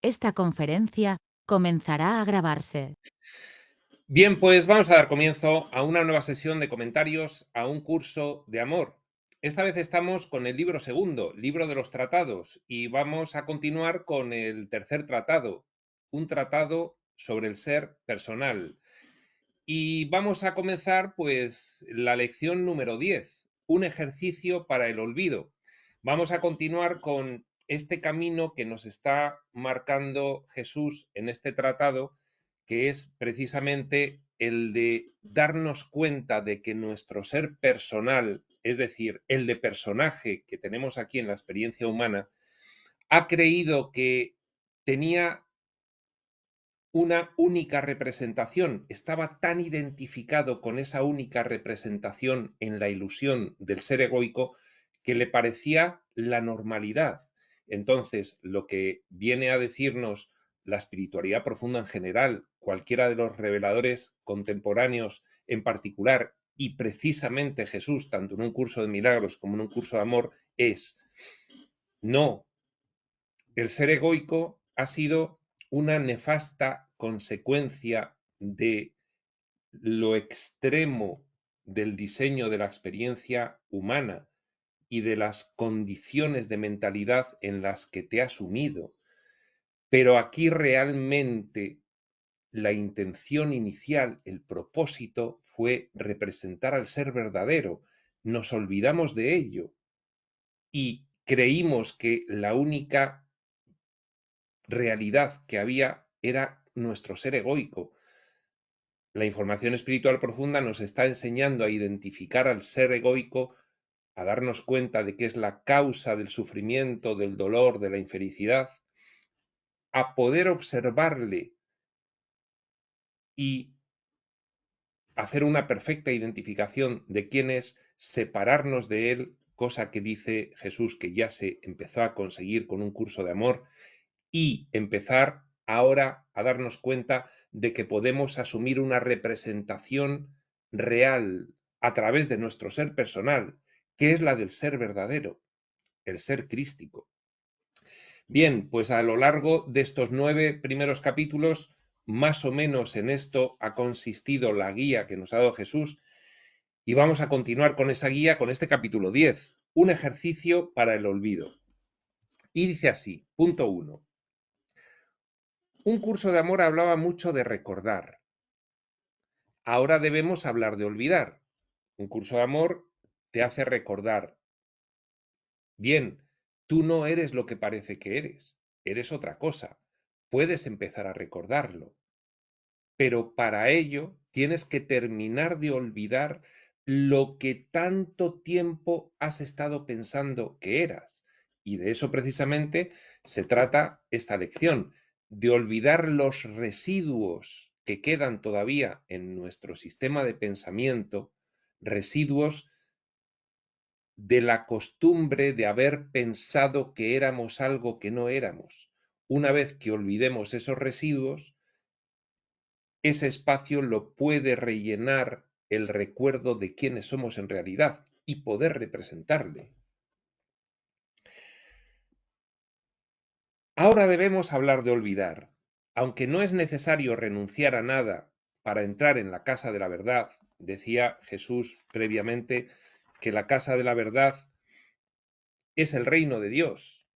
Esta conferencia comenzará a grabarse. Bien, pues vamos a dar comienzo a una nueva sesión de comentarios a un curso de amor. Esta vez estamos con el libro segundo, libro de los tratados, y vamos a continuar con el tercer tratado, un tratado sobre el ser personal. Y vamos a comenzar pues la lección número 10, un ejercicio para el olvido. Vamos a continuar con este camino que nos está marcando Jesús en este tratado, que es precisamente el de darnos cuenta de que nuestro ser personal, es decir, el de personaje que tenemos aquí en la experiencia humana, ha creído que tenía una única representación, estaba tan identificado con esa única representación en la ilusión del ser egoico que le parecía la normalidad. Entonces, lo que viene a decirnos la espiritualidad profunda en general, cualquiera de los reveladores contemporáneos en particular, y precisamente Jesús, tanto en un curso de milagros como en un curso de amor, es: no, el ser egoico ha sido una nefasta consecuencia de lo extremo del diseño de la experiencia humana y de las condiciones de mentalidad en las que te has sumido. Pero aquí realmente la intención inicial, el propósito, fue representar al ser verdadero. Nos olvidamos de ello y creímos que la única realidad que había era nuestro ser egoico. La información espiritual profunda nos está enseñando a identificar al ser egoico, a darnos cuenta de que es la causa del sufrimiento, del dolor, de la infelicidad, a poder observarle y hacer una perfecta identificación de quién es, separarnos de él, cosa que dice Jesús que ya se empezó a conseguir con un curso de amor, y empezar ahora a darnos cuenta de que podemos asumir una representación real a través de nuestro ser personal, que es la del ser verdadero, el ser crístico. Bien, pues a lo largo de estos 9 primeros capítulos, más o menos en esto ha consistido la guía que nos ha dado Jesús, y vamos a continuar con esa guía con este capítulo 10, un ejercicio para el olvido. Y dice así, punto 1. Un curso de amor hablaba mucho de recordar. Ahora debemos hablar de olvidar. Un curso de amor te hace recordar. Bien, tú no eres lo que parece que eres otra cosa. Puedes empezar a recordarlo, pero para ello tienes que terminar de olvidar lo que tanto tiempo has estado pensando que eras. Y de eso precisamente se trata esta lección, de olvidar los residuos que quedan todavía en nuestro sistema de pensamiento, residuos de la costumbre de haber pensado que éramos algo que no éramos. Una vez que olvidemos esos residuos, ese espacio lo puede rellenar el recuerdo de quiénes somos en realidad y poder representarle. Ahora debemos hablar de olvidar. Aunque no es necesario renunciar a nada para entrar en la casa de la verdad, decía Jesús previamente que la casa de la verdad es el reino de Dios,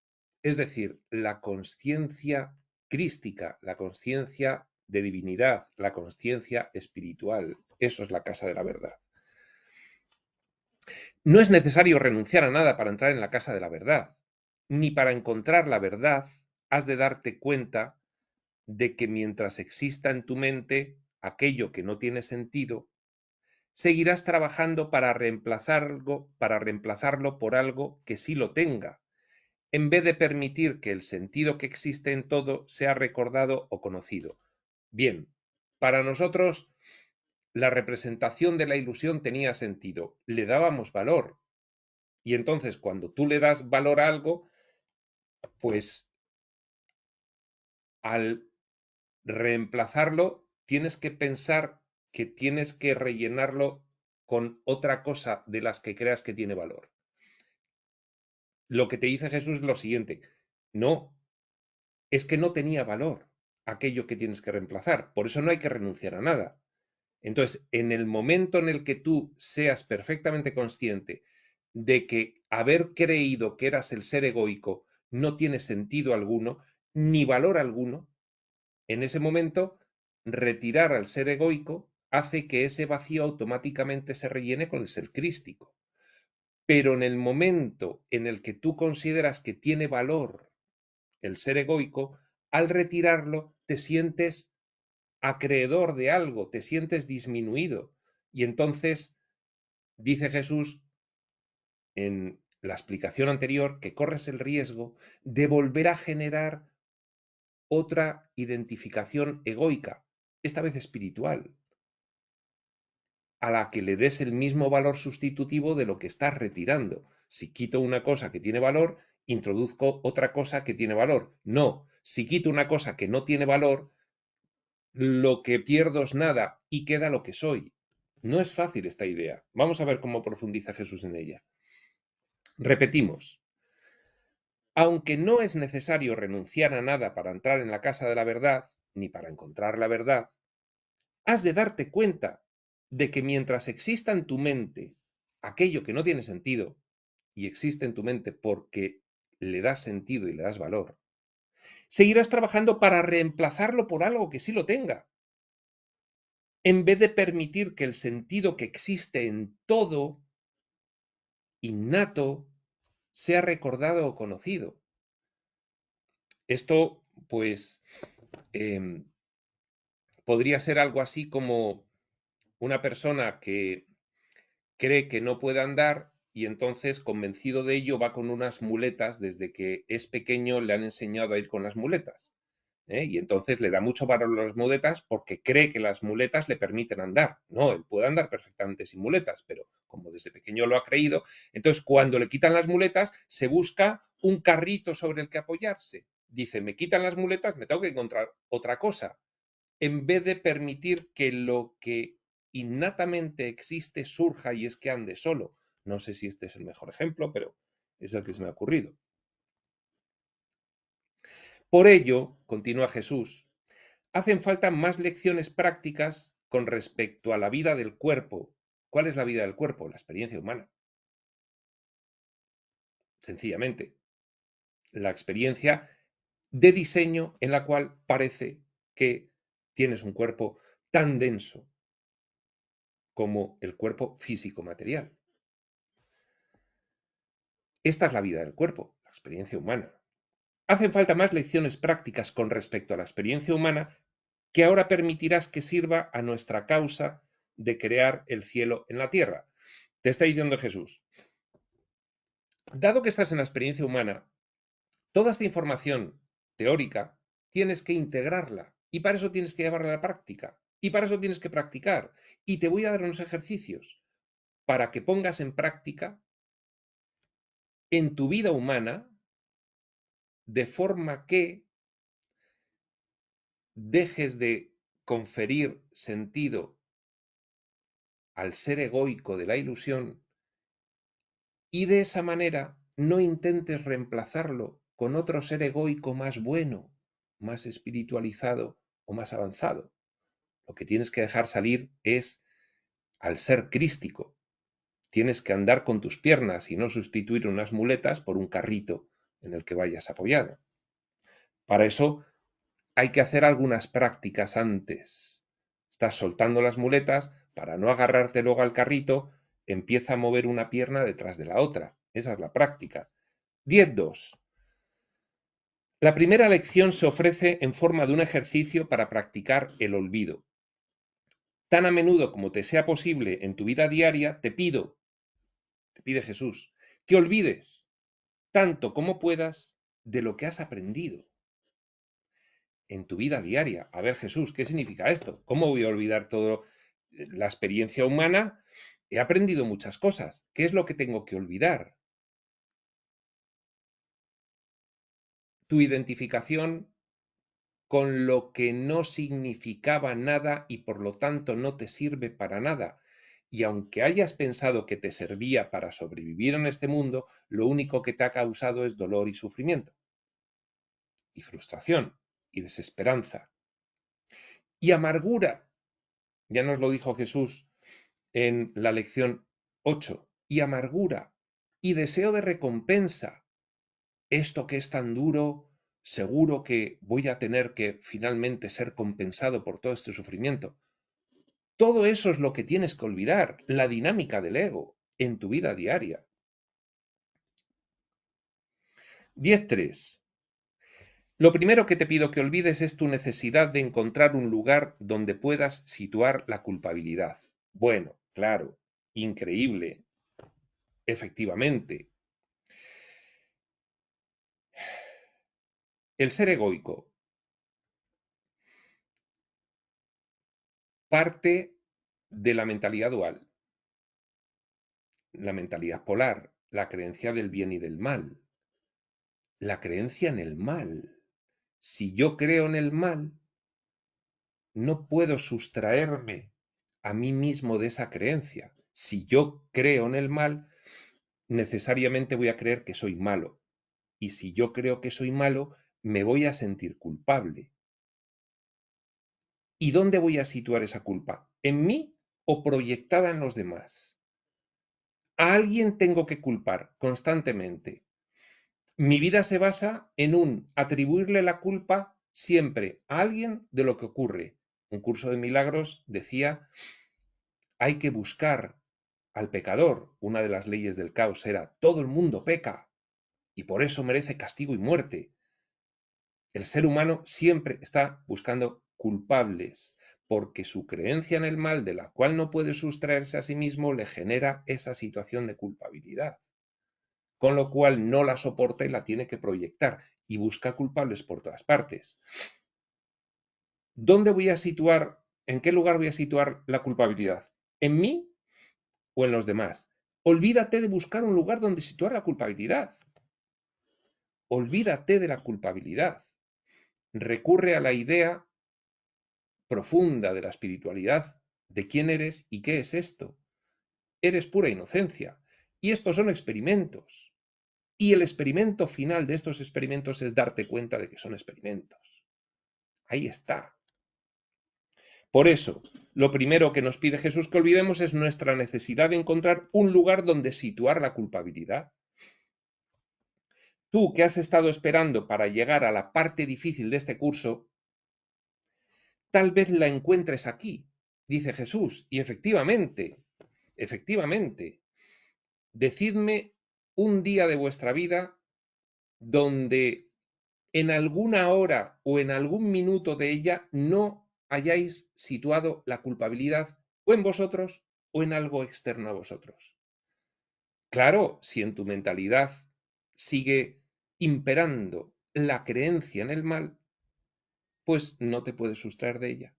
es decir, la consciencia crística, la consciencia de divinidad, la consciencia espiritual. Eso es la casa de la verdad. No es necesario renunciar a nada para entrar en la casa de la verdad, ni para encontrar la verdad has de darte cuenta de que mientras exista en tu mente aquello que no tiene sentido, seguirás trabajando para reemplazarlo por algo que sí lo tenga, en vez de permitir que el sentido que existe en todo sea recordado o conocido. Bien, para nosotros la representación de la ilusión tenía sentido, le dábamos valor. Y entonces cuando tú le das valor a algo, pues al reemplazarlo tienes que pensar que tienes que rellenarlo con otra cosa de las que creas que tiene valor. Lo que te dice Jesús es lo siguiente: no, es que no tenía valor aquello que tienes que reemplazar. Por eso no hay que renunciar a nada. Entonces, en el momento en el que tú seas perfectamente consciente de que haber creído que eras el ser egoico no tiene sentido alguno, ni valor alguno, en ese momento, retirar al ser egoico hace que ese vacío automáticamente se rellene con el ser crístico. Pero en el momento en el que tú consideras que tiene valor el ser egoico, al retirarlo te sientes acreedor de algo, te sientes disminuido. Y entonces dice Jesús en la explicación anterior que corres el riesgo de volver a generar otra identificación egoica, esta vez espiritual, a la que le des el mismo valor sustitutivo de lo que estás retirando. Si quito una cosa que tiene valor, introduzco otra cosa que tiene valor. No, si quito una cosa que no tiene valor, lo que pierdo es nada y queda lo que soy. No es fácil esta idea. Vamos a ver cómo profundiza Jesús en ella. Repetimos, aunque no es necesario renunciar a nada para entrar en la casa de la verdad, ni para encontrar la verdad, has de darte cuenta de que mientras exista en tu mente aquello que no tiene sentido, y existe en tu mente porque le das sentido y le das valor, seguirás trabajando para reemplazarlo por algo que sí lo tenga, en vez de permitir que el sentido que existe en todo, innato, sea recordado o conocido. Esto, pues, em, podría ser algo así como una persona que cree que no puede andar y entonces, convencido de ello, va con unas muletas. Desde que es pequeño le han enseñado a ir con las muletas, ¿eh? Y entonces le da mucho valor a las muletas porque cree que las muletas le permiten andar. No, él puede andar perfectamente sin muletas, pero como desde pequeño lo ha creído, entonces cuando le quitan las muletas se busca un carrito sobre el que apoyarse. Dice, me quitan las muletas, me tengo que encontrar otra cosa, en vez de permitir que lo que innatamente existe surja y es que ande solo. No sé si este es el mejor ejemplo, pero es el que se me ha ocurrido. Por ello, continúa Jesús, hacen falta más lecciones prácticas con respecto a la vida del cuerpo. ¿Cuál es la vida del cuerpo? La experiencia humana. Sencillamente, la experiencia de diseño en la cual parece que tienes un cuerpo tan denso como el cuerpo físico material. Esta es la vida del cuerpo, la experiencia humana. Hacen falta más lecciones prácticas con respecto a la experiencia humana que ahora permitirás que sirva a nuestra causa de crear el cielo en la tierra. Te está diciendo Jesús, dado que estás en la experiencia humana, toda esta información teórica tienes que integrarla y para eso tienes que llevarla a la práctica y para eso tienes que practicar. Y te voy a dar unos ejercicios para que pongas en práctica en tu vida humana de forma que dejes de conferir sentido al ser egoico de la ilusión y de esa manera no intentes reemplazarlo con otro ser egoico más bueno, más espiritualizado o más avanzado. Lo que tienes que dejar salir es al ser crístico. Tienes que andar con tus piernas y no sustituir unas muletas por un carrito en el que vayas apoyado. Para eso hay que hacer algunas prácticas antes. Estás soltando las muletas, para no agarrarte luego al carrito, empieza a mover una pierna detrás de la otra. Esa es la práctica. 10.2. La primera lección se ofrece en forma de un ejercicio para practicar el olvido. Tan a menudo como te sea posible en tu vida diaria, te pide Jesús, que olvides tanto como puedas de lo que has aprendido en tu vida diaria. A ver, Jesús, ¿qué significa esto? ¿Cómo voy a olvidar todo la experiencia humana? He aprendido muchas cosas. ¿Qué es lo que tengo que olvidar? Tu identificación con lo que no significaba nada y por lo tanto no te sirve para nada. Y aunque hayas pensado que te servía para sobrevivir en este mundo, lo único que te ha causado es dolor y sufrimiento. y frustración y desesperanza. Y amargura, ya nos lo dijo Jesús en la lección 8, y amargura y deseo de recompensa. Esto que es tan duro, seguro que voy a tener que finalmente ser compensado por todo este sufrimiento. Todo eso es lo que tienes que olvidar, la dinámica del ego en tu vida diaria. 10.3. Lo primero que te pido que olvides es tu necesidad de encontrar un lugar donde puedas situar la culpabilidad. Bueno, claro, increíble, efectivamente. El ser egoico parte de la mentalidad dual, la mentalidad polar, la creencia del bien y del mal, la creencia en el mal. Si yo creo en el mal, no puedo sustraerme a mí mismo de esa creencia. Si yo creo en el mal, necesariamente voy a creer que soy malo. Y si yo creo que soy malo, me voy a sentir culpable. ¿Y dónde voy a situar esa culpa? ¿En mí o proyectada en los demás? A alguien tengo que culpar constantemente. Mi vida se basa en atribuirle la culpa siempre a alguien de lo que ocurre. Un curso de milagros decía, hay que buscar al pecador. Una de las leyes del caos era, todo el mundo peca y por eso merece castigo y muerte. El ser humano siempre está buscando culpables, porque su creencia en el mal, de la cual no puede sustraerse a sí mismo, le genera esa situación de culpabilidad. Con lo cual no la soporta y la tiene que proyectar y busca culpables por todas partes. ¿Dónde voy a situar, en qué lugar voy a situar la culpabilidad? ¿En mí o en los demás? Olvídate de buscar un lugar donde situar la culpabilidad. Olvídate de la culpabilidad. Recurre a la idea profunda de la espiritualidad, de quién eres y qué es esto. Eres pura inocencia. Y estos son experimentos. Y el experimento final de estos experimentos es darte cuenta de que son experimentos. Ahí está. Por eso, lo primero que nos pide Jesús que olvidemos es nuestra necesidad de encontrar un lugar donde situar la culpabilidad. Tú que has estado esperando para llegar a la parte difícil de este curso, tal vez la encuentres aquí, dice Jesús. Y efectivamente, decidme un día de vuestra vida donde en alguna hora o en algún minuto de ella no hayáis situado la culpabilidad o en vosotros o en algo externo a vosotros. Claro, si en tu mentalidad sigue imperando la creencia en el mal, pues no te puedes sustraer de ella.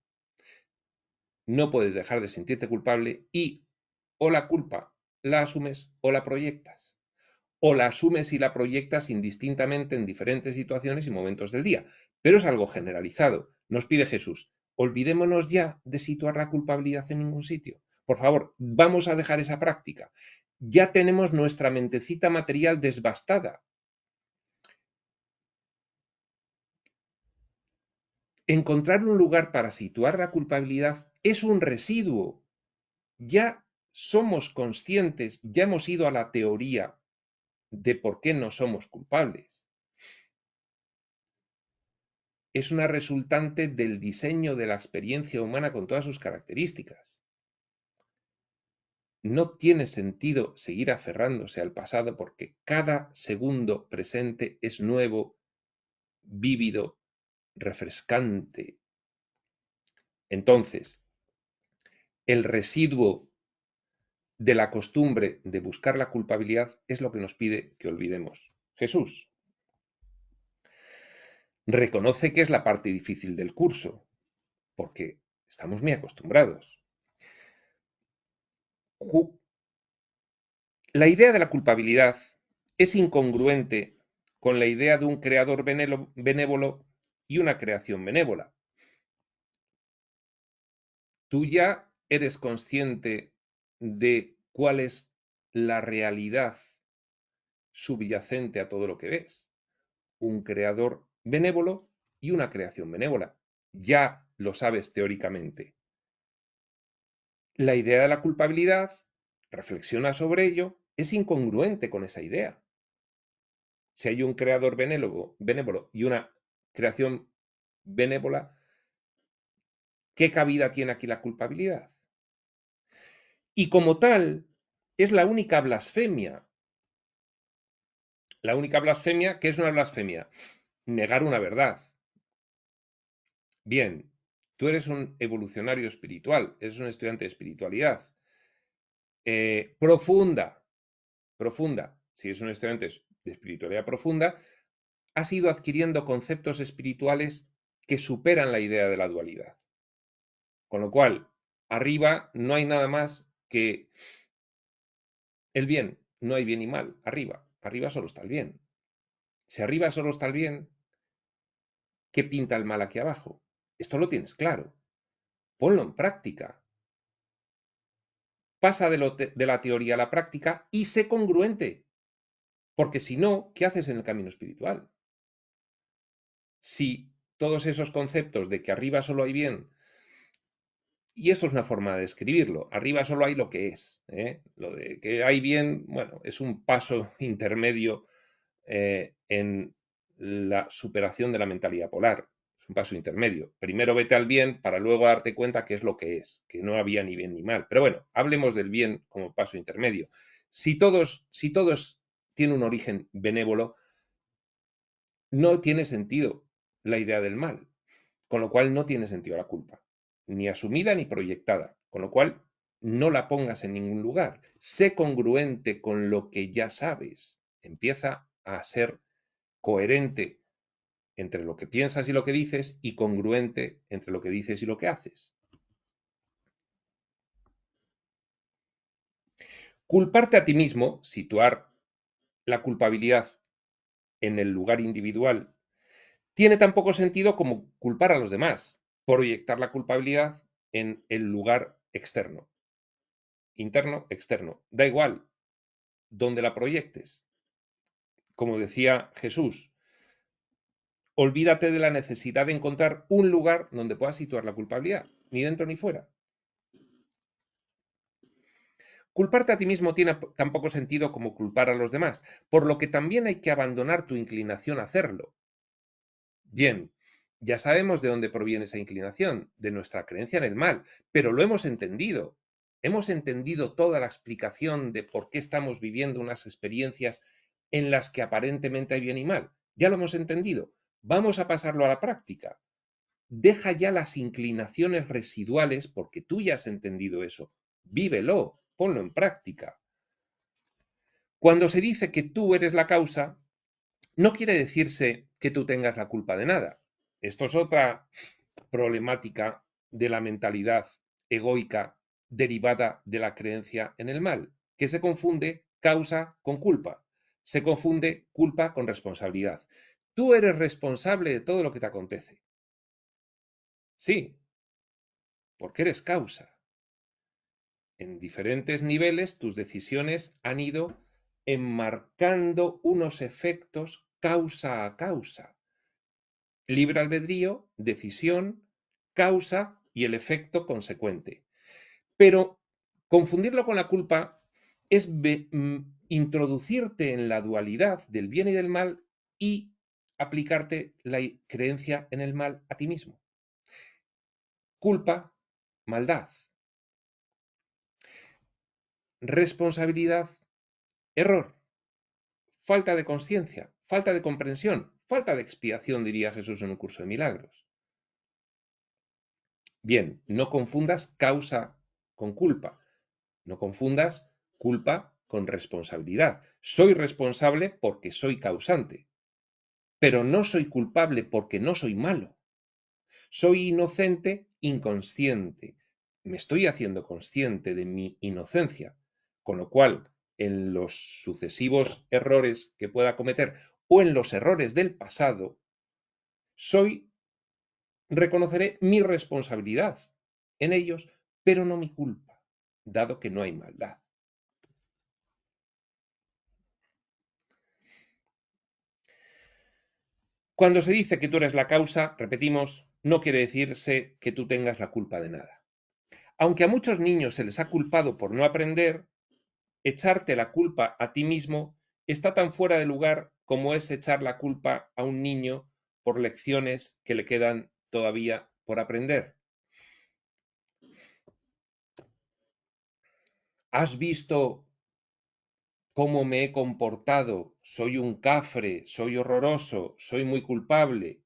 No puedes dejar de sentirte culpable y o la culpa la asumes o la proyectas. O la asumes y la proyectas indistintamente en diferentes situaciones y momentos del día. Pero es algo generalizado. Nos pide Jesús, olvidémonos ya de situar la culpabilidad en ningún sitio. Por favor, vamos a dejar esa práctica. Ya tenemos nuestra mentecita material desbastada. Encontrar un lugar para situar la culpabilidad es un residuo. Ya somos conscientes, ya hemos ido a la teoría de por qué no somos culpables. Es una resultante del diseño de la experiencia humana con todas sus características. No tiene sentido seguir aferrándose al pasado porque cada segundo presente es nuevo, vívido, refrescante. Entonces, el residuo de la costumbre de buscar la culpabilidad es lo que nos pide que olvidemos. Jesús reconoce que es la parte difícil del curso, porque estamos muy acostumbrados. La idea de la culpabilidad es incongruente con la idea de un creador benévolo y una creación benévola. Tú ya eres consciente de cuál es la realidad subyacente a todo lo que ves. Un creador benévolo y una creación benévola. Ya lo sabes teóricamente. La idea de la culpabilidad, reflexiona sobre ello, es incongruente con esa idea. Si hay un creador benévolo y una creación benévola, ¿qué cabida tiene aquí la culpabilidad? Y como tal, es la única blasfemia. La única blasfemia, ¿qué es una blasfemia? Negar una verdad. Bien, tú eres un evolucionario espiritual, eres un estudiante de espiritualidad. Profunda. Si es un estudiante de espiritualidad profunda, has ido adquiriendo conceptos espirituales que superan la idea de la dualidad. Con lo cual, arriba no hay nada más que el bien. No hay bien y mal. Arriba solo está el bien. Si arriba solo está el bien, ¿qué pinta el mal aquí abajo? Esto lo tienes claro. Ponlo en práctica. Pasa de la teoría a la práctica y sé congruente. Porque si no, ¿qué haces en el camino espiritual? Si todos esos conceptos de que arriba solo hay bien, y esto es una forma de describirlo, arriba solo hay lo que es, ¿eh? Lo de que hay bien, bueno, es un paso intermedio en la superación de la mentalidad polar, es un paso intermedio. Primero vete al bien para luego darte cuenta qué es lo que es, que no había ni bien ni mal. Pero bueno, hablemos del bien como paso intermedio. Si todos tienen un origen benévolo, no tiene sentido la idea del mal, con lo cual no tiene sentido la culpa, ni asumida ni proyectada, con lo cual no la pongas en ningún lugar. Sé congruente con lo que ya sabes. Empieza a ser coherente entre lo que piensas y lo que dices y congruente entre lo que dices y lo que haces. Culparte a ti mismo, situar la culpabilidad en el lugar individual, tiene tan poco sentido como culpar a los demás, proyectar la culpabilidad en el lugar externo, interno, externo. Da igual donde la proyectes. Como decía Jesús, olvídate de la necesidad de encontrar un lugar donde puedas situar la culpabilidad, ni dentro ni fuera. Culparte a ti mismo tiene tan poco sentido como culpar a los demás, por lo que también hay que abandonar tu inclinación a hacerlo. Bien, ya sabemos de dónde proviene esa inclinación, de nuestra creencia en el mal, pero lo hemos entendido. Hemos entendido toda la explicación de por qué estamos viviendo unas experiencias en las que aparentemente hay bien y mal. Ya lo hemos entendido. Vamos a pasarlo a la práctica. Deja ya las inclinaciones residuales porque tú ya has entendido eso. Vívelo, ponlo en práctica. Cuando se dice que tú eres la causa, no quiere decirse que tú tengas la culpa de nada. Esto es otra problemática de la mentalidad egoica derivada de la creencia en el mal, que se confunde causa con culpa, se confunde culpa con responsabilidad. Tú eres responsable de todo lo que te acontece. Sí, porque eres causa. En diferentes niveles tus decisiones han ido enmarcando unos efectos causa a causa. Libre albedrío, decisión, causa y el efecto consecuente. Pero confundirlo con la culpa es introducirte en la dualidad del bien y del mal y aplicarte la creencia en el mal a ti mismo. Culpa, maldad. Responsabilidad, error. Falta de conciencia, falta de comprensión, falta de expiación, diría Jesús en un curso de milagros. Bien, no confundas causa con culpa. No confundas culpa con responsabilidad. Soy responsable porque soy causante, pero no soy culpable porque no soy malo. Soy inocente, inconsciente. Me estoy haciendo consciente de mi inocencia, con lo cual, en los sucesivos errores que pueda cometer o en los errores del pasado, reconoceré mi responsabilidad en ellos, pero no mi culpa, dado que no hay maldad. Cuando se dice que tú eres la causa, repetimos, no quiere decirse que tú tengas la culpa de nada. Aunque a muchos niños se les ha culpado por no aprender, echarte la culpa a ti mismo está tan fuera de lugar como es echar la culpa a un niño por lecciones que le quedan todavía por aprender. ¿Has visto cómo me he comportado? Soy un cafre, soy horroroso, soy muy culpable.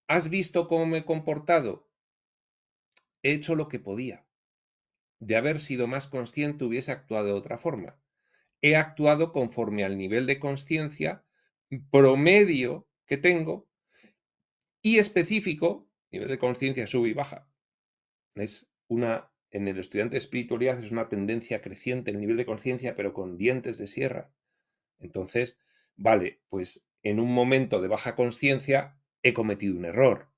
¿Has visto cómo me he comportado? He hecho lo que podía. De haber sido más consciente hubiese actuado de otra forma. He actuado conforme al nivel de conciencia promedio que tengo y específico, nivel de conciencia sube y baja. En el estudiante de espiritualidad es una tendencia creciente el nivel de conciencia, pero con dientes de sierra. Entonces, vale, pues en un momento de baja conciencia he cometido un error.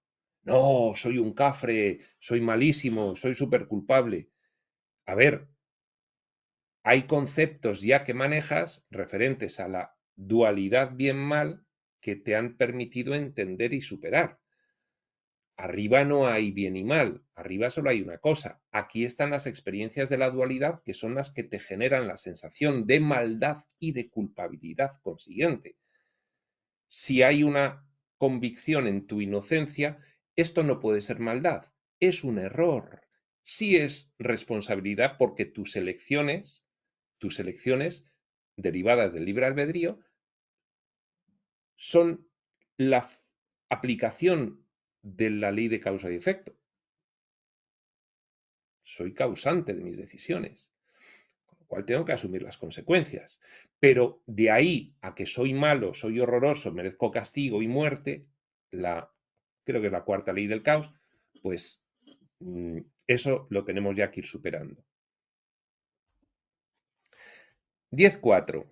No, soy un cafre, soy malísimo, soy súper culpable. A ver, hay conceptos ya que manejas referentes a la dualidad bien-mal que te han permitido entender y superar. Arriba no hay bien y mal, arriba solo hay una cosa. Aquí están las experiencias de la dualidad que son las que te generan la sensación de maldad y de culpabilidad consiguiente. Si hay una convicción en tu inocencia, esto no puede ser maldad, es un error. Sí es responsabilidad porque tus elecciones derivadas del libre albedrío, son la aplicación de la ley de causa y efecto. Soy causante de mis decisiones, con lo cual tengo que asumir las consecuencias. Pero de ahí a que soy malo, soy horroroso, merezco castigo y muerte, creo que es la cuarta ley del caos, pues eso lo tenemos ya que ir superando. 10.4.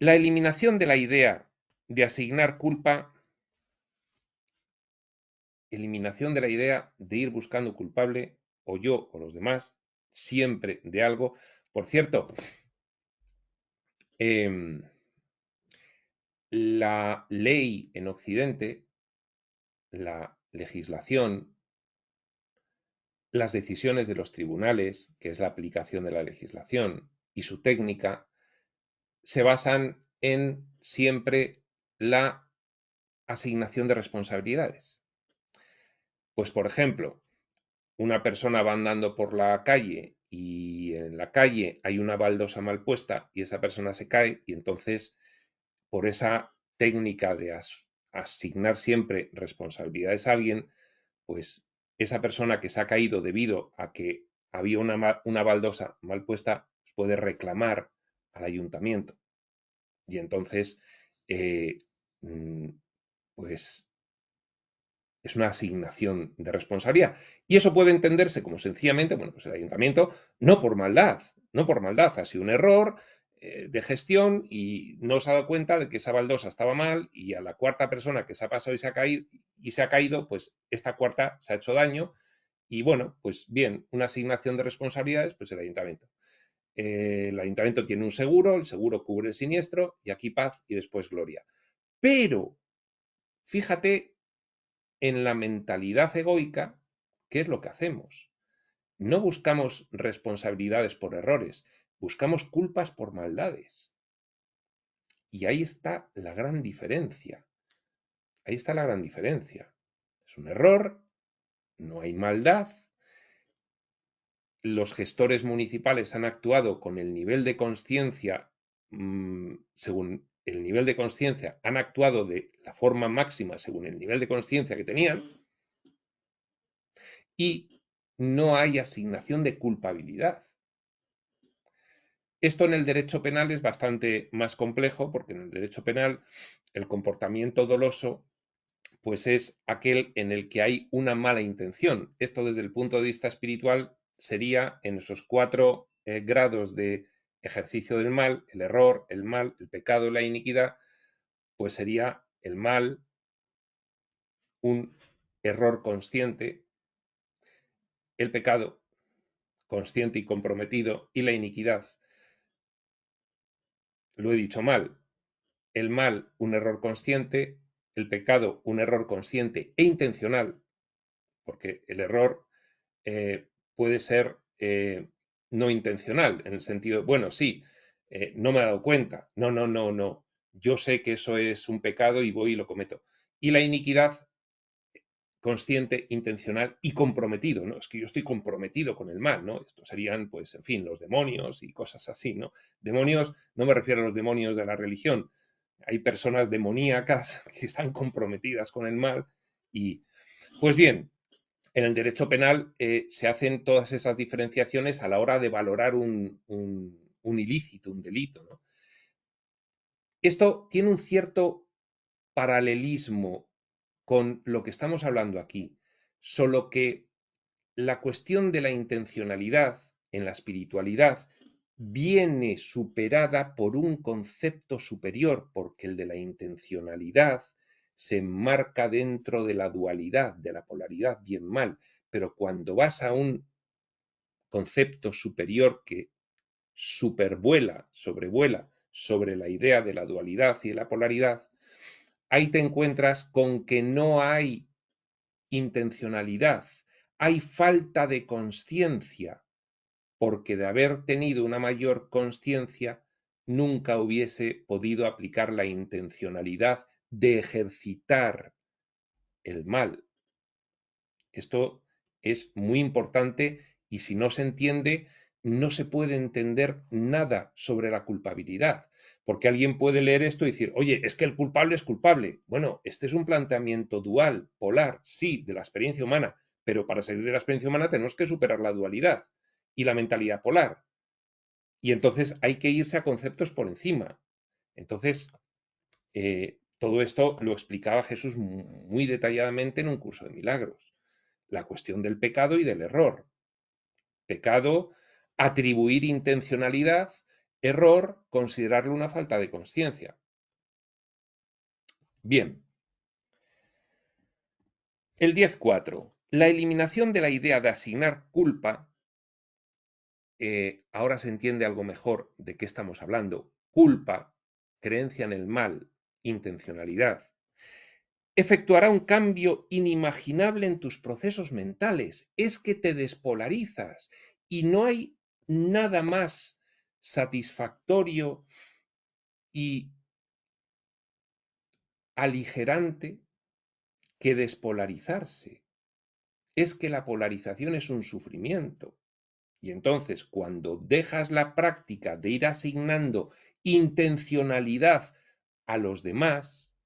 La eliminación de la idea de asignar culpa, eliminación de la idea de ir buscando culpable, o yo o los demás, siempre de algo. Por cierto, la ley en Occidente, la legislación, las decisiones de los tribunales, que es la aplicación de la legislación, y su técnica, se basan en siempre la asignación de responsabilidades. Pues, por ejemplo, una persona va andando por la calle y en la calle hay una baldosa mal puesta y esa persona se cae y entonces, por esa técnica de asignar siempre responsabilidades a alguien, pues esa persona que se ha caído debido a que había una baldosa mal puesta, pues puede reclamar al ayuntamiento. Y entonces, pues es una asignación de responsabilidad. Y eso puede entenderse como sencillamente, bueno, pues el ayuntamiento, no por maldad, ha sido un error de gestión y no se ha dado cuenta de que esa baldosa estaba mal y a la cuarta persona que se ha pasado y se ha caído, pues esta cuarta se ha hecho daño y bueno, pues bien, una asignación de responsabilidades, pues el ayuntamiento tiene un seguro, el seguro cubre el siniestro y aquí paz y después gloria. Pero, fíjate en la mentalidad egoica, ¿qué es lo que hacemos? No buscamos responsabilidades por errores, buscamos culpas por maldades. Y ahí está la gran diferencia. Ahí está la gran diferencia. Es un error, no hay maldad. Los gestores municipales han actuado con el nivel de conciencia, según el nivel de conciencia, han actuado de la forma máxima según el nivel de conciencia que tenían, y no hay asignación de culpabilidad. Esto en el derecho penal es bastante más complejo porque en el derecho penal el comportamiento doloso pues es aquel en el que hay una mala intención. Esto desde el punto de vista espiritual sería en esos 4 grados de ejercicio del mal, el error, el mal, el pecado, la iniquidad, pues sería el mal, un error consciente, el pecado consciente y comprometido y la iniquidad. Lo he dicho mal, el mal un error consciente, el pecado un error consciente e intencional, porque el error puede ser no intencional, en el sentido, bueno, sí, no me he dado cuenta, no, no, no, no, yo sé que eso es un pecado y voy y lo cometo. Y la iniquidad consciente, intencional y comprometido, ¿no? Es que yo estoy comprometido con el mal, ¿no? Estos serían, pues, en fin, los demonios y cosas así, ¿no? Demonios, no me refiero a los demonios de la religión. Hay personas demoníacas que están comprometidas con el mal y, pues bien, en el derecho penal se hacen todas esas diferenciaciones a la hora de valorar un ilícito, un delito, ¿no? Esto tiene un cierto paralelismo con lo que estamos hablando aquí, solo que la cuestión de la intencionalidad en la espiritualidad viene superada por un concepto superior, porque el de la intencionalidad se enmarca dentro de la dualidad, de la polaridad, bien-mal, pero cuando vas a un concepto superior que supervuela, sobrevuela sobre la idea de la dualidad y de la polaridad, ahí te encuentras con que no hay intencionalidad, hay falta de conciencia, porque de haber tenido una mayor conciencia, nunca hubiese podido aplicar la intencionalidad de ejercitar el mal. Esto es muy importante y si no se entiende, no se puede entender nada sobre la culpabilidad. Porque alguien puede leer esto y decir, oye, es que el culpable es culpable. Bueno, este es un planteamiento dual, polar, sí, de la experiencia humana, pero para salir de la experiencia humana tenemos que superar la dualidad y la mentalidad polar. Y entonces hay que irse a conceptos por encima. Entonces, todo esto lo explicaba Jesús muy detalladamente en un curso de milagros. La cuestión del pecado y del error. Pecado, atribuir intencionalidad; error, considerarlo una falta de conciencia. Bien. El 10.4. La eliminación de la idea de asignar culpa, ahora se entiende algo mejor de qué estamos hablando. Culpa, creencia en el mal, intencionalidad, efectuará un cambio inimaginable en tus procesos mentales. Es que te despolarizas y no hay nada más satisfactorio y aligerante que despolarizarse. Es que la polarización es un sufrimiento. Y entonces, cuando dejas la práctica de ir asignando intencionalidad a los demás,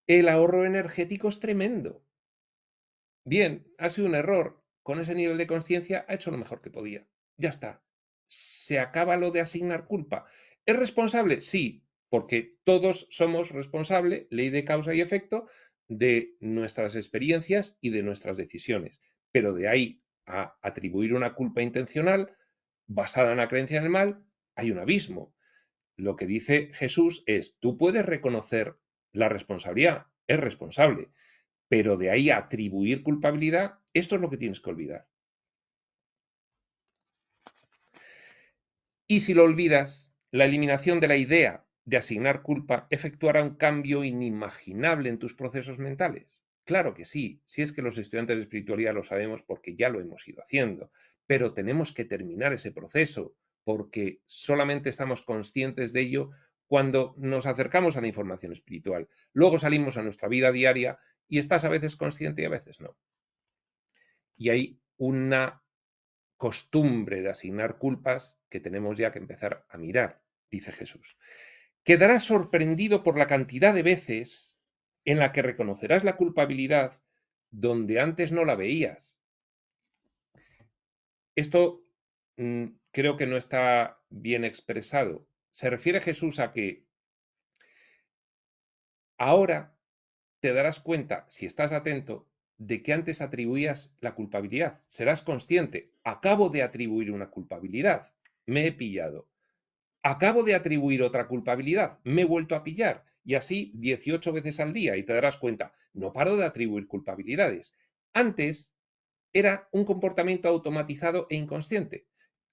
el ahorro energético es tremendo. Bien, ha sido un error. Con ese nivel de conciencia ha hecho lo mejor que podía. Ya está. Se acaba lo de asignar culpa. ¿Es responsable? Sí, porque todos somos responsables, ley de causa y efecto, de nuestras experiencias y de nuestras decisiones. Pero de ahí a atribuir una culpa intencional basada en la creencia en el mal, hay un abismo. Lo que dice Jesús es, tú puedes reconocer la responsabilidad, es responsable, pero de ahí a atribuir culpabilidad, esto es lo que tienes que olvidar. Y si lo olvidas, la eliminación de la idea de asignar culpa efectuará un cambio inimaginable en tus procesos mentales. Claro que sí, si es que los estudiantes de espiritualidad lo sabemos porque ya lo hemos ido haciendo, pero tenemos que terminar ese proceso porque solamente estamos conscientes de ello cuando nos acercamos a la información espiritual. Luego salimos a nuestra vida diaria y estás a veces consciente y a veces no. Y hay una costumbre de asignar culpas que tenemos ya que empezar a mirar, dice Jesús. Quedarás sorprendido por la cantidad de veces en la que reconocerás la culpabilidad donde antes no la veías. Esto creo que no está bien expresado. Se refiere Jesús a que ahora te darás cuenta, si estás atento, de que antes atribuías la culpabilidad. Serás consciente. Acabo de atribuir una culpabilidad. Me he pillado. Acabo de atribuir otra culpabilidad. Me he vuelto a pillar. Y así 18 veces al día. Y te darás cuenta, no paro de atribuir culpabilidades. Antes era un comportamiento automatizado e inconsciente.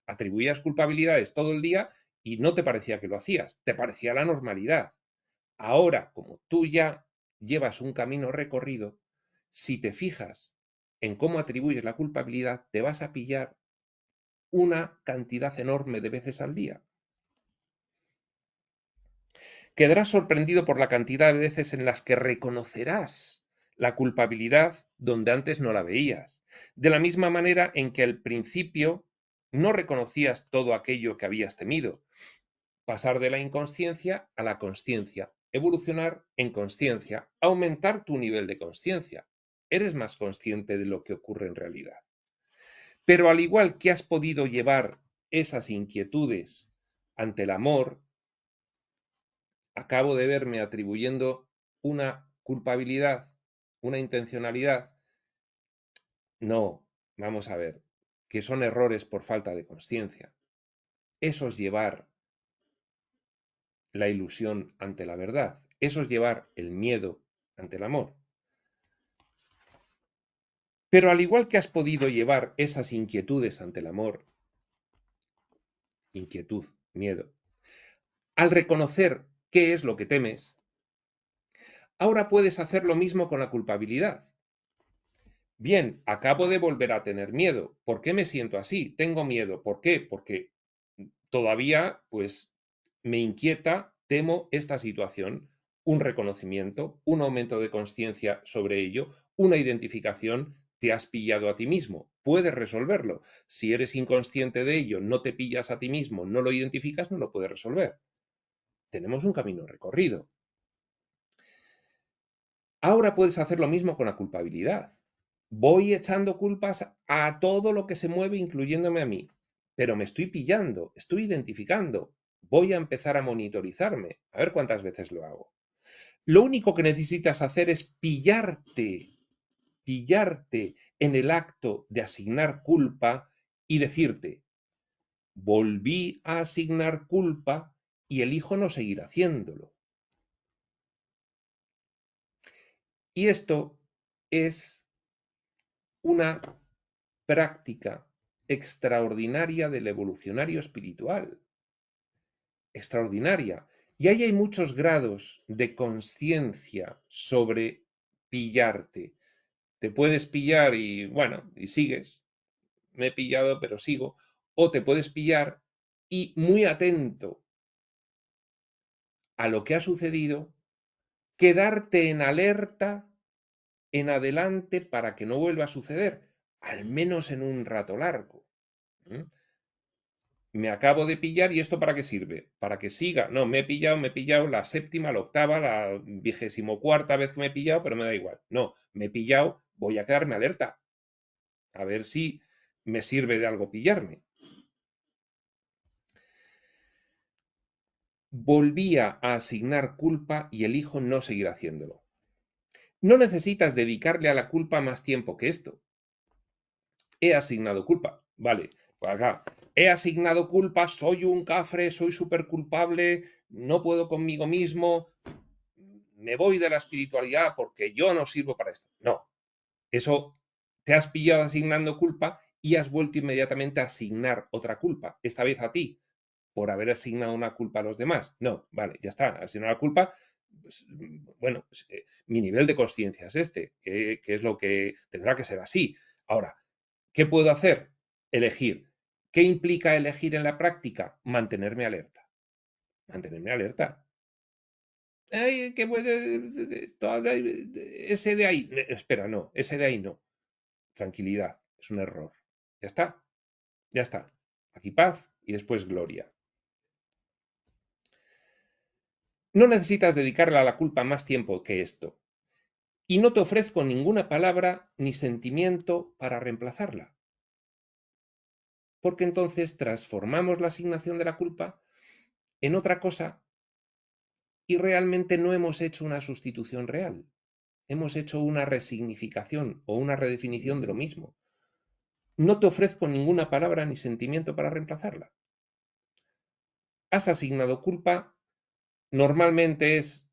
Atribuías culpabilidades todo el día y no te parecía que lo hacías, te parecía la normalidad. Ahora, como tú ya llevas un camino recorrido, si te fijas en cómo atribuyes la culpabilidad, te vas a pillar una cantidad enorme de veces al día. Quedarás sorprendido por la cantidad de veces en las que reconocerás la culpabilidad donde antes no la veías. De la misma manera en que al principio no reconocías todo aquello que habías temido. Pasar de la inconsciencia a la consciencia, evolucionar en consciencia, aumentar tu nivel de consciencia. Eres más consciente de lo que ocurre en realidad. Pero al igual que has podido llevar esas inquietudes ante el amor, acabo de verme atribuyendo una culpabilidad, una intencionalidad. No, vamos a ver, que son errores por falta de consciencia. Eso es llevar la ilusión ante la verdad. Eso es llevar el miedo ante el amor. Pero al igual que has podido llevar esas inquietudes ante el amor, inquietud, miedo, al reconocer qué es lo que temes, ahora puedes hacer lo mismo con la culpabilidad. Bien, acabo de volver a tener miedo. ¿Por qué me siento así? Tengo miedo. ¿Por qué? Porque todavía, pues, me inquieta, temo esta situación, un reconocimiento, un aumento de conciencia sobre ello, una identificación, te has pillado a ti mismo. Puedes resolverlo. Si eres inconsciente de ello, no te pillas a ti mismo, no lo identificas, no lo puedes resolver. Tenemos un camino recorrido. Ahora puedes hacer lo mismo con la culpabilidad. Voy echando culpas a todo lo que se mueve, incluyéndome a mí, pero me estoy pillando, estoy identificando. Voy a empezar a monitorizarme, a ver cuántas veces lo hago. Lo único que necesitas hacer es pillarte en el acto de asignar culpa y decirte, volví a asignar culpa y elijo no seguir haciéndolo. Y esto es una práctica extraordinaria del evolucionario espiritual. Extraordinaria. Y ahí hay muchos grados de conciencia sobre pillarte. Te puedes pillar y, bueno, y sigues. Me he pillado, pero sigo. O te puedes pillar y muy atento a lo que ha sucedido, quedarte en alerta en adelante para que no vuelva a suceder, al menos en un rato largo. ¿Mm? Me acabo de pillar y ¿esto para qué sirve? Para que siga. No, me he pillado la séptima, la octava, la 24ª vez que me he pillado, pero me da igual. No, me he pillado, voy a quedarme alerta. A ver si me sirve de algo pillarme. Volvía a asignar culpa y elijo no seguir haciéndolo. No necesitas dedicarle a la culpa más tiempo que esto. He asignado culpa. Vale, pues acá. He asignado culpa, soy un cafre, soy súper culpable, no puedo conmigo mismo, me voy de la espiritualidad porque yo no sirvo para esto. No, eso te has pillado asignando culpa y has vuelto inmediatamente a asignar otra culpa, esta vez a ti, por haber asignado una culpa a los demás. No, vale, ya está, asignado la culpa. Pues, bueno, pues, mi nivel de conciencia es este, que es lo que tendrá que ser así. Ahora, ¿qué puedo hacer? Elegir. ¿Qué implica elegir en la práctica? Mantenerme alerta. Mantenerme alerta. Ay, que ese de ahí. Espera, no, ese de ahí no. Tranquilidad, es un error. Ya está, ya está. Aquí paz y después gloria. No necesitas dedicarle a la culpa más tiempo que esto. Y no te ofrezco ninguna palabra ni sentimiento para reemplazarla. Porque entonces transformamos la asignación de la culpa en otra cosa y realmente no hemos hecho una sustitución real. Hemos hecho una resignificación o una redefinición de lo mismo. No te ofrezco ninguna palabra ni sentimiento para reemplazarla. Has asignado culpa, normalmente es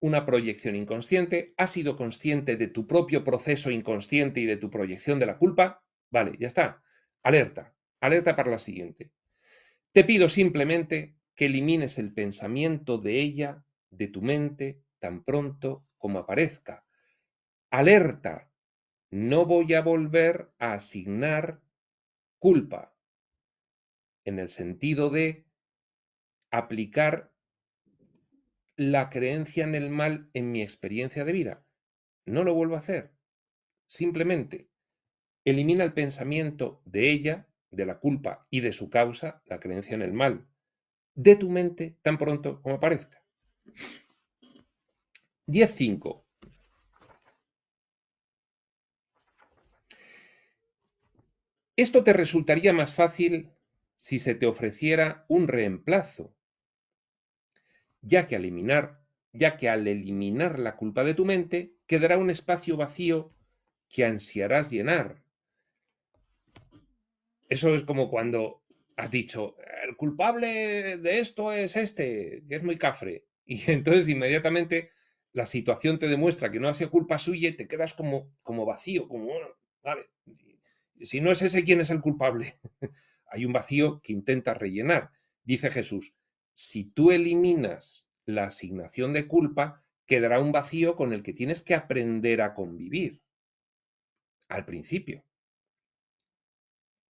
una proyección inconsciente, has sido consciente de tu propio proceso inconsciente y de tu proyección de la culpa, vale, ya está. Alerta, alerta para la siguiente. Te pido simplemente que elimines el pensamiento de ella de tu mente tan pronto como aparezca. Alerta, no voy a volver a asignar culpa, en el sentido de aplicar la creencia en el mal en mi experiencia de vida. No lo vuelvo a hacer. Simplemente elimina el pensamiento de ella, de la culpa y de su causa, la creencia en el mal, de tu mente tan pronto como aparezca. 10.5. Esto te resultaría más fácil si se te ofreciera un reemplazo, ya que al eliminar la culpa de tu mente, quedará un espacio vacío que ansiarás llenar. Eso es como cuando has dicho, el culpable de esto es este, que es muy cafre. Y entonces inmediatamente la situación te demuestra que no ha sido culpa suya y te quedas como vacío, como, bueno, vale, si no es ese, ¿quién es el culpable? Hay un vacío que intentas rellenar. Dice Jesús, si tú eliminas la asignación de culpa, quedará un vacío con el que tienes que aprender a convivir. Al principio,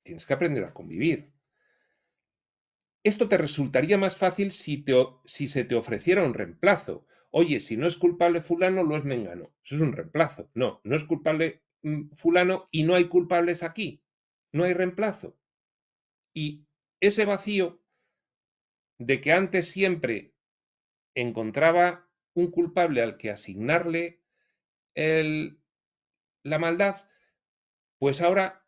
tienes que aprender a convivir. Esto te resultaría más fácil si se te ofreciera un reemplazo. Oye, si no es culpable fulano, lo es mengano. Eso es un reemplazo. No, no es culpable fulano y no hay culpables aquí. No hay reemplazo. Y ese vacío de que antes siempre encontraba un culpable al que asignarle la maldad, pues ahora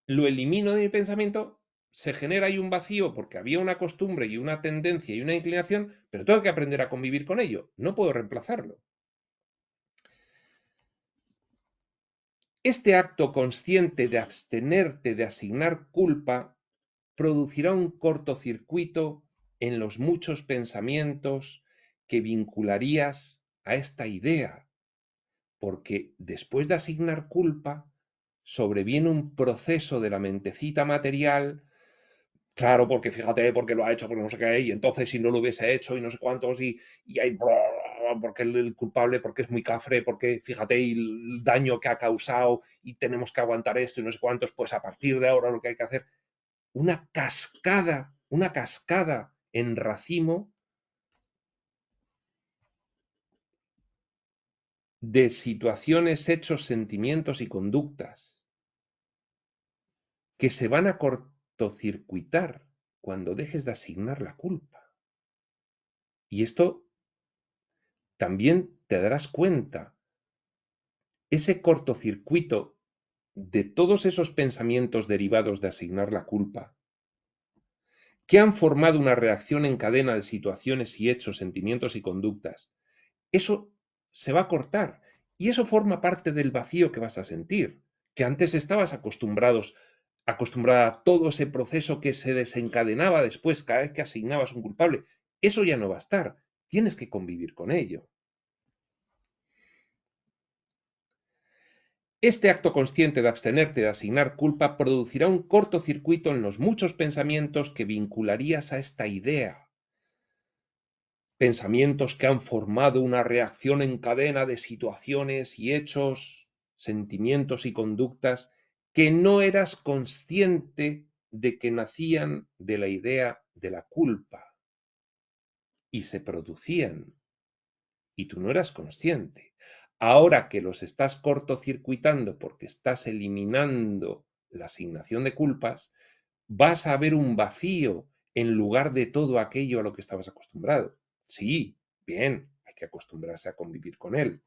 lo elimino de mi pensamiento, se genera ahí un vacío porque había una costumbre y una tendencia y una inclinación, pero tengo que aprender a convivir con ello, no puedo reemplazarlo. Este acto consciente de abstenerte de asignar culpa producirá un cortocircuito en los muchos pensamientos que vincularías a esta idea, porque después de asignar culpa, sobreviene un proceso de la mentecita material. Claro, porque fíjate, porque lo ha hecho, porque no sé qué, y entonces si no lo hubiese hecho y no sé cuántos, y hay porque el culpable, porque es muy cafre, porque fíjate y el daño que ha causado y tenemos que aguantar esto y no sé cuántos, pues a partir de ahora lo que hay que hacer, una cascada en racimo de situaciones, hechos, sentimientos y conductas que se van a cortocircuitar cuando dejes de asignar la culpa. Y esto también te darás cuenta, ese cortocircuito de todos esos pensamientos derivados de asignar la culpa, que han formado una reacción en cadena de situaciones y hechos, sentimientos y conductas, eso se va a cortar y eso forma parte del vacío que vas a sentir, que antes estabas acostumbrada a todo ese proceso que se desencadenaba después cada vez que asignabas un culpable. Eso ya no va a estar, tienes que convivir con ello. Este acto consciente de abstenerte de asignar culpa producirá un cortocircuito en los muchos pensamientos que vincularías a esta idea. Pensamientos que han formado una reacción en cadena de situaciones y hechos, sentimientos y conductas que no eras consciente de que nacían de la idea de la culpa y se producían y tú no eras consciente. Ahora que los estás cortocircuitando porque estás eliminando la asignación de culpas, vas a ver un vacío en lugar de todo aquello a lo que estabas acostumbrado. Sí, bien, hay que acostumbrarse a convivir con él.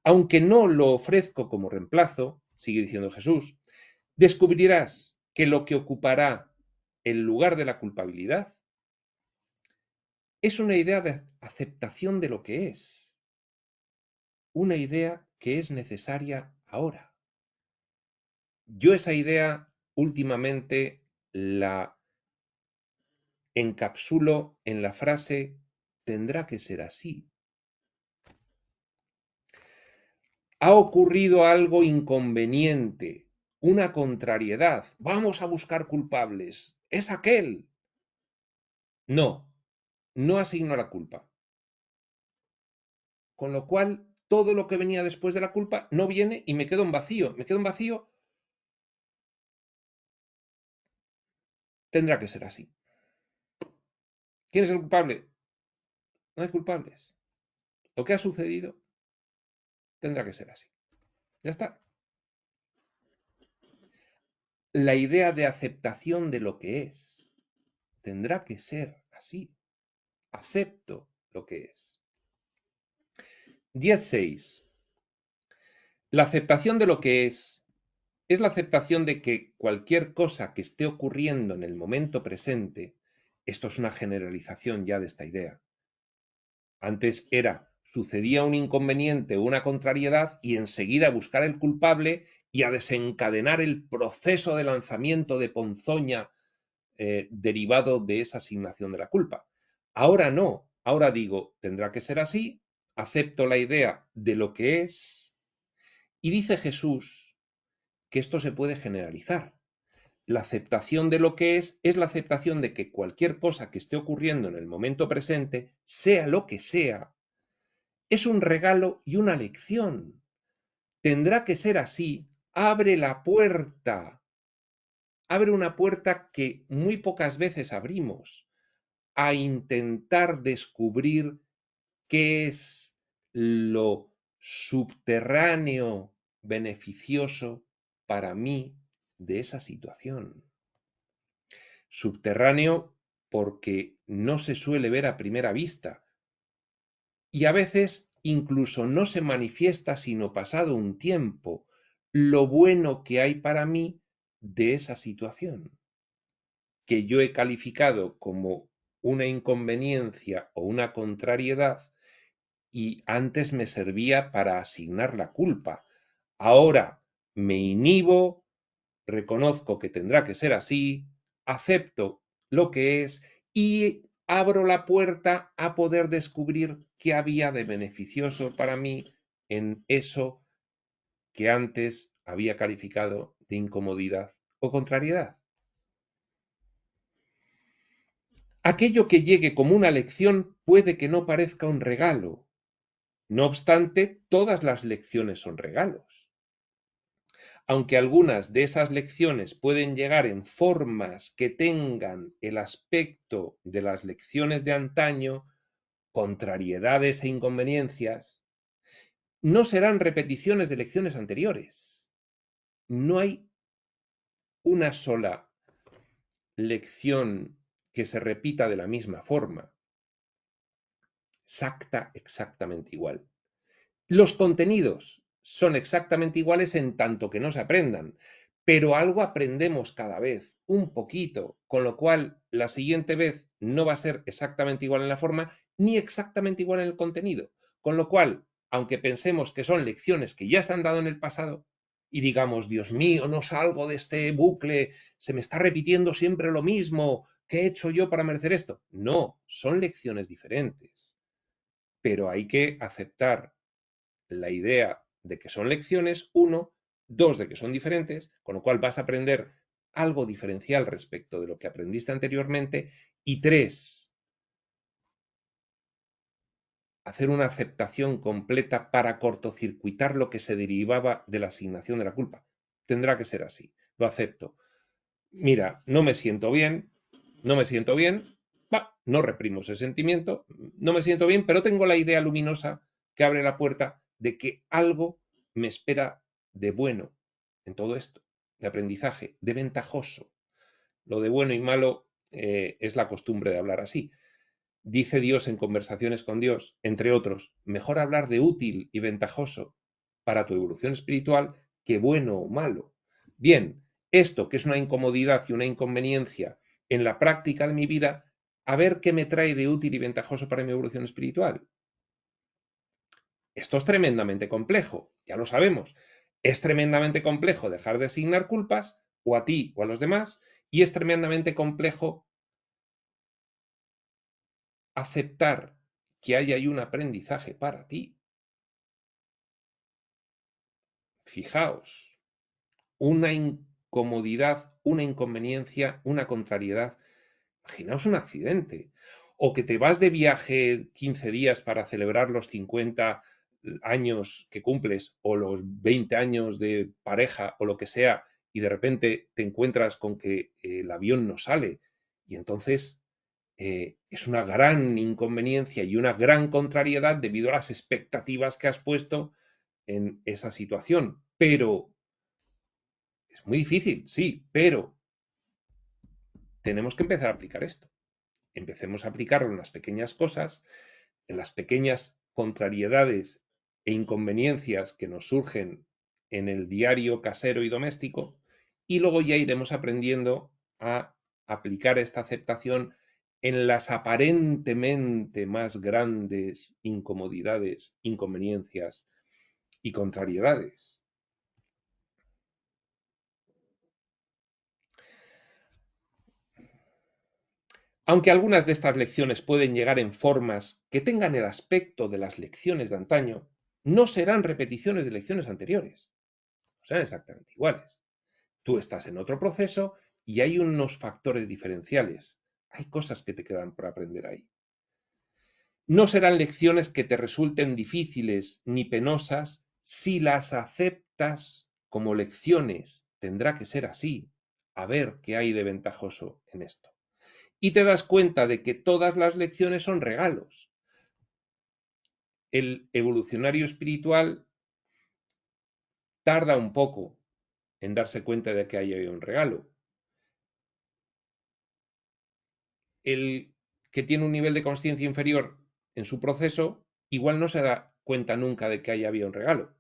Aunque no lo ofrezco como reemplazo, sigue diciendo Jesús, descubrirás que lo que ocupará el lugar de la culpabilidad es una idea de aceptación de lo que es, una idea que es necesaria ahora. Yo esa idea últimamente la encapsulo en la frase tendrá que ser así. Ha ocurrido algo inconveniente, una contrariedad. Vamos a buscar culpables. Es aquel. no asigno la culpa. Con lo cual, todo lo que venía después de la culpa no viene y me quedo en vacío. Me quedo en vacío, tendrá que ser así. ¿Quién es el culpable? No hay culpables. Lo que ha sucedido tendrá que ser así. Ya está. La idea de aceptación de lo que es tendrá que ser así. Acepto lo que es. 10.6. La aceptación de lo que es la aceptación de que cualquier cosa que esté ocurriendo en el momento presente, esto es una generalización ya de esta idea. Antes era, sucedía un inconveniente o una contrariedad y enseguida buscar el culpable y a desencadenar el proceso de lanzamiento de ponzoña derivado de esa asignación de la culpa. Ahora no, ahora digo, tendrá que ser así, acepto la idea de lo que es y dice Jesús que esto se puede generalizar. La aceptación de lo que es la aceptación de que cualquier cosa que esté ocurriendo en el momento presente, sea lo que sea, es un regalo y una lección. Tendrá que ser así. Abre la puerta. Abre una puerta que muy pocas veces abrimos a intentar descubrir qué es lo subterráneo beneficioso para mí de esa situación. Subterráneo porque no se suele ver a primera vista y a veces incluso no se manifiesta sino pasado un tiempo lo bueno que hay para mí de esa situación, que yo he calificado como una inconveniencia o una contrariedad y antes me servía para asignar la culpa. Ahora me inhibo, reconozco que tendrá que ser así, acepto lo que es y abro la puerta a poder descubrir qué había de beneficioso para mí en eso que antes había calificado de incomodidad o contrariedad. Aquello que llegue como una lección puede que no parezca un regalo. No obstante, todas las lecciones son regalos. Aunque algunas de esas lecciones pueden llegar en formas que tengan el aspecto de las lecciones de antaño, contrariedades e inconveniencias, no serán repeticiones de lecciones anteriores. No hay una sola lección que se repita de la misma forma, exactamente igual. Los contenidos son exactamente iguales en tanto que no se aprendan, pero algo aprendemos cada vez, un poquito, con lo cual la siguiente vez no va a ser exactamente igual en la forma ni exactamente igual en el contenido. Con lo cual, aunque pensemos que son lecciones que ya se han dado en el pasado y digamos, Dios mío, no salgo de este bucle, se me está repitiendo siempre lo mismo, ¿qué he hecho yo para merecer esto? No, son lecciones diferentes, pero hay que aceptar la idea de que son lecciones, uno, dos, de que son diferentes, con lo cual vas a aprender algo diferencial respecto de lo que aprendiste anteriormente, y tres, hacer una aceptación completa para cortocircuitar lo que se derivaba de la asignación de la culpa. Tendrá que ser así, lo acepto. Mira, no me siento bien, no reprimo ese sentimiento, no me siento bien, pero tengo la idea luminosa que abre la puerta de que algo me espera de bueno en todo esto, de aprendizaje, de ventajoso. Lo de bueno y malo es la costumbre de hablar así. Dice Dios en conversaciones con Dios, entre otros, mejor hablar de útil y ventajoso para tu evolución espiritual que bueno o malo. Bien, esto que es una incomodidad y una inconveniencia en la práctica de mi vida, a ver qué me trae de útil y ventajoso para mi evolución espiritual. Esto es tremendamente complejo, ya lo sabemos. Es tremendamente complejo dejar de asignar culpas, o a ti o a los demás, y es tremendamente complejo aceptar que hay ahí un aprendizaje para ti. Fijaos, una incomodidad, una inconveniencia, una contrariedad Imaginaos un accidente. O que te vas de viaje 15 días para celebrar los 50 años que cumples o los 20 años de pareja o lo que sea y de repente te encuentras con que el avión no sale y entonces es una gran inconveniencia y una gran contrariedad debido a las expectativas que has puesto en esa situación. Pero es muy difícil, sí, pero tenemos que empezar a aplicar esto. Empecemos a aplicarlo en las pequeñas cosas, en las pequeñas contrariedades e inconveniencias que nos surgen en el diario casero y doméstico, y luego ya iremos aprendiendo a aplicar esta aceptación en las aparentemente más grandes incomodidades, inconveniencias y contrariedades. Aunque algunas de estas lecciones pueden llegar en formas que tengan el aspecto de las lecciones de antaño, no serán repeticiones de lecciones anteriores. No serán exactamente iguales. Tú estás en otro proceso y hay unos factores diferenciales. Hay cosas que te quedan por aprender ahí. No serán lecciones que te resulten difíciles ni penosas si las aceptas como lecciones. Tendrá que ser así. A ver qué hay de ventajoso en esto. Y te das cuenta de que todas las lecciones son regalos. El evolucionario espiritual tarda un poco en darse cuenta de que hay un regalo. El que tiene un nivel de conciencia inferior en su proceso, igual no se da cuenta nunca de que ahí había un regalo.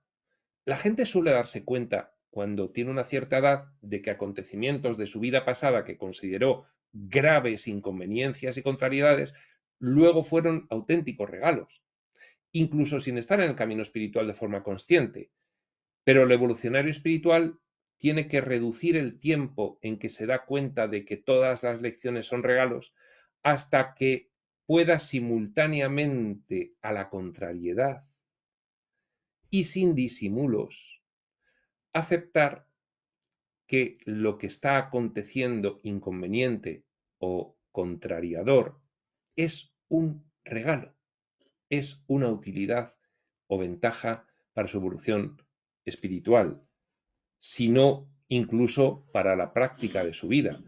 La gente suele darse cuenta cuando tiene una cierta edad de que acontecimientos de su vida pasada que consideró graves inconveniencias y contrariedades, luego fueron auténticos regalos, incluso sin estar en el camino espiritual de forma consciente. Pero el evolucionario espiritual tiene que reducir el tiempo en que se da cuenta de que todas las lecciones son regalos hasta que pueda simultáneamente a la contrariedad y sin disimulos aceptar que lo que está aconteciendo inconveniente o contrariador es un regalo, es una utilidad o ventaja para su evolución espiritual, sino incluso para la práctica de su vida.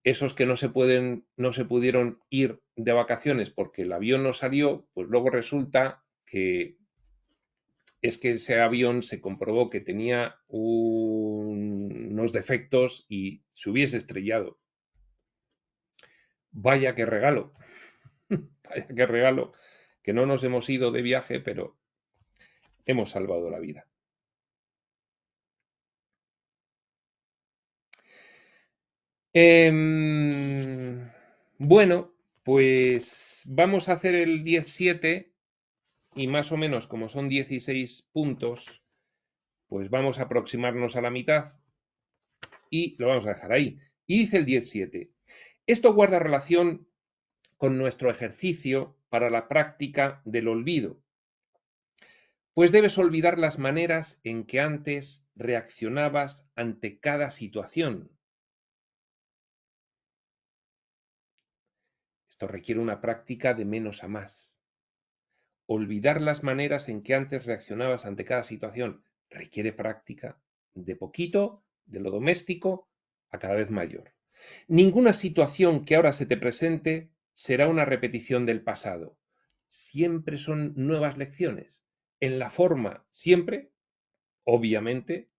Esos que no se pudieron ir de vacaciones porque el avión no salió, pues luego resulta que es que ese avión se comprobó que tenía unos defectos y se hubiese estrellado. Vaya que regalo, vaya que regalo, que no nos hemos ido de viaje, pero hemos salvado la vida. Bueno, pues vamos a hacer el 17 y más o menos como son 16 puntos, pues vamos a aproximarnos a la mitad y lo vamos a dejar ahí. Y dice el 17, esto guarda relación con nuestro ejercicio para la práctica del olvido, pues debes olvidar las maneras en que antes reaccionabas ante cada situación. Esto requiere una práctica de menos a más. Olvidar las maneras en que antes reaccionabas ante cada situación requiere práctica de poquito, de lo doméstico, a cada vez mayor. Ninguna situación que ahora se te presente será una repetición del pasado. Siempre son nuevas lecciones. En la forma, siempre, obviamente,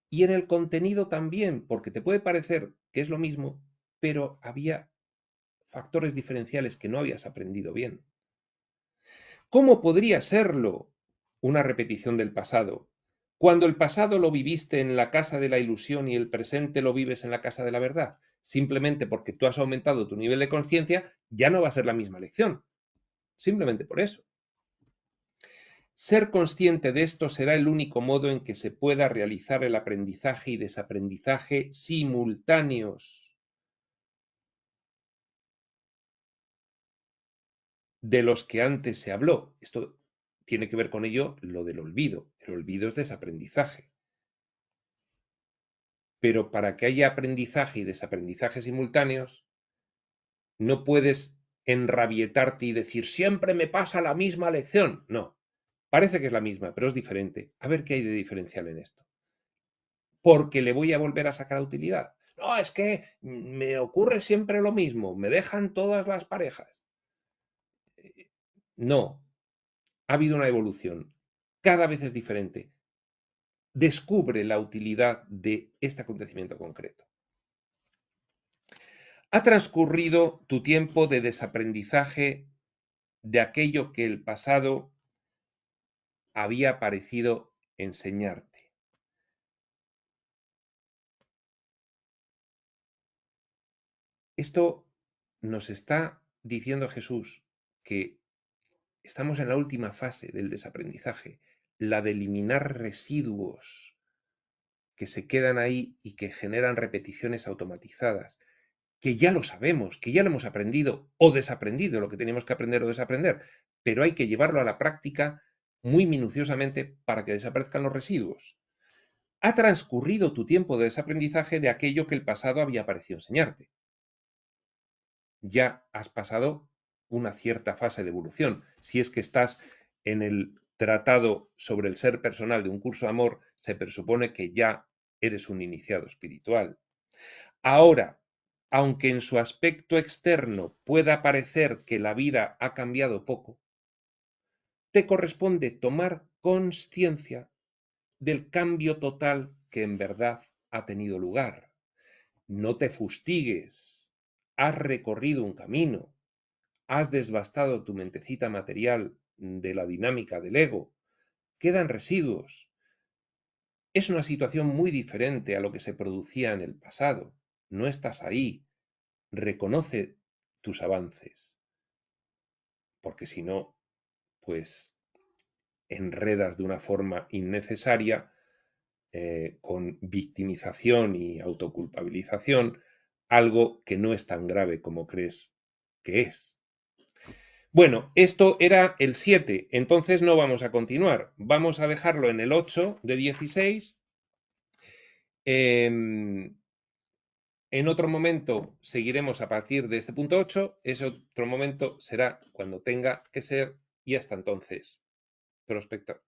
y en el contenido también, porque te puede parecer que es lo mismo, pero había factores diferenciales que no habías aprendido bien. ¿Cómo podría serlo una repetición del pasado? Cuando el pasado lo viviste en la casa de la ilusión y el presente lo vives en la casa de la verdad, simplemente porque tú has aumentado tu nivel de conciencia, ya no va a ser la misma lección. Simplemente por eso. Ser consciente de esto será el único modo en que se pueda realizar el aprendizaje y desaprendizaje simultáneos de los que antes se habló. Esto tiene que ver con ello lo del olvido. El olvido es desaprendizaje. Pero para que haya aprendizaje y desaprendizaje simultáneos, No puedes enrabietarte y decir, siempre me pasa la misma lección. No, parece que es la misma, pero es diferente. A ver qué hay de diferencial en esto. Porque le voy a volver a sacar utilidad. No, es que me ocurre siempre lo mismo, me dejan todas las parejas. No, ha habido una evolución. Cada vez es diferente. Descubre la utilidad de este acontecimiento concreto. Ha transcurrido tu tiempo de desaprendizaje de aquello que el pasado había parecido enseñarte. Esto nos está diciendo Jesús que estamos en la última fase del desaprendizaje, la de eliminar residuos que se quedan ahí y que generan repeticiones automatizadas, que ya lo sabemos, que ya lo hemos aprendido o desaprendido, lo que teníamos que aprender o desaprender, pero hay que llevarlo a la práctica muy minuciosamente para que desaparezcan los residuos. Ha transcurrido tu tiempo de desaprendizaje de aquello que el pasado había parecido enseñarte. Ya has pasado una cierta fase de evolución. Si es que estás en el tratado sobre el ser personal de un curso de amor, se presupone que ya eres un iniciado espiritual. Ahora, aunque en su aspecto externo pueda parecer que la vida ha cambiado poco, te corresponde tomar conciencia del cambio total que en verdad ha tenido lugar. No te fustigues, has recorrido un camino, has desbastado tu mentecita material de la dinámica del ego, quedan residuos. Es una situación muy diferente a lo que se producía en el pasado. No estás ahí. Reconoce tus avances, porque si no, pues enredas de una forma innecesaria con victimización y autoculpabilización algo que no es tan grave como crees que es. Bueno, esto era el 7, entonces no vamos a continuar. Vamos a dejarlo en el 8 de 16. En otro momento seguiremos a partir de este punto 8. Ese otro momento será cuando tenga que ser y hasta entonces. Prospecto.